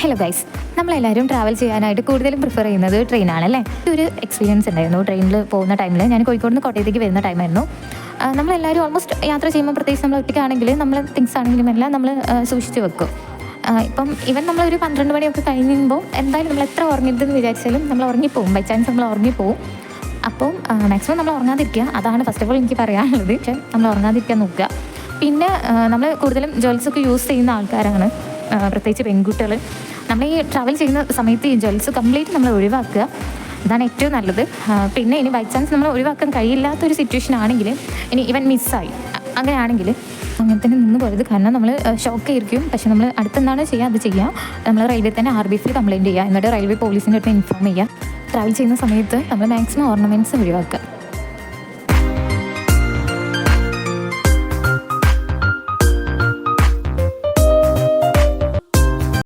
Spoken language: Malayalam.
ഹലോ ഗൈസ്, നമ്മളെല്ലാവരും ട്രാവൽ ചെയ്യാനായിട്ട് കൂടുതലും പ്രിഫർ ചെയ്യുന്നത് ട്രെയിനാണല്ലേ. ഒരു എക്സ്പീരിയൻസ് ഉണ്ടായിരുന്നു ട്രെയിനിൽ പോകുന്ന ടൈമിൽ. ഞാൻ കോഴിക്കോട് നിന്ന് കോട്ടയത്തേക്ക് വരുന്ന ടൈമായിരുന്നു. നമ്മളെല്ലാവരും ഓൾമോസ്റ്റ് യാത്ര ചെയ്യുമ്പോൾ, പ്രത്യേകിച്ച് നമ്മൾ ഒറ്റയ്ക്കാണെങ്കിൽ നമ്മൾ തിങ്സ് ആണെങ്കിലും എല്ലാം നമ്മൾ സൂക്ഷിച്ച് വെക്കും. ഇപ്പം ഇവൻ നമ്മളൊരു 12 മണിയൊക്കെ കഴിയുമ്പോൾ എന്തായാലും നമ്മൾ എത്ര ഉറങ്ങിയതെന്ന് വിചാരിച്ചാലും നമ്മൾ ഉറങ്ങിപ്പോവും. ബൈ ചാൻസ് നമ്മൾ ഉറങ്ങിപ്പോവും. അപ്പം മാക്സിമം നമ്മൾ ഉറങ്ങാതിരിക്കുക, അതാണ് ഫസ്റ്റ് ഓഫ് ഓൾ എനിക്ക് പറയാനുള്ളത്. പക്ഷേ നമ്മൾ ഉറങ്ങാതിരിക്കാൻ നോക്കുക. പിന്നെ നമ്മൾ കൂടുതലും ജ്വൽസൊക്കെ യൂസ് ചെയ്യുന്ന ആൾക്കാരാണ്, പ്രത്യേകിച്ച് പെൺകുട്ടികൾ. നമ്മൾ ഈ ട്രാവൽ ചെയ്യുന്ന സമയത്ത് ഈ ജ്വൽസ് കംപ്ലീറ്റ് നമ്മൾ ഒഴിവാക്കുക, ഇതാണ് ഏറ്റവും നല്ലത്. പിന്നെ ഇനി ബൈ ചാൻസ് നമ്മൾ ഒഴിവാക്കാൻ കഴിയില്ലാത്തൊരു സിറ്റുവേഷൻ ആണെങ്കിൽ, ഇനി ഇവൻ മിസ്സായി അങ്ങനെയാണെങ്കിൽ അങ്ങനെ തന്നെ നിന്ന് പോയത്. കാരണം നമ്മൾ ഷോക്ക് ആയിരിക്കും. പക്ഷെ നമ്മൾ അടുത്തെന്താണ് ചെയ്യുക അത് ചെയ്യുക. നമ്മൾ റെയിൽവേ തന്നെ RBFൽ കംപ്ലയിൻറ്റ് ചെയ്യുക, എന്നിട്ട് റെയിൽവേ പോലീസിൻ്റെ അടുത്ത് ഇൻഫോം ചെയ്യുക. ട്രാവൽ ചെയ്യുന്ന സമയത്ത് നമ്മൾ മാക്സിമം ഓർണമെൻറ്റ്സ് ഒഴിവാക്കുക.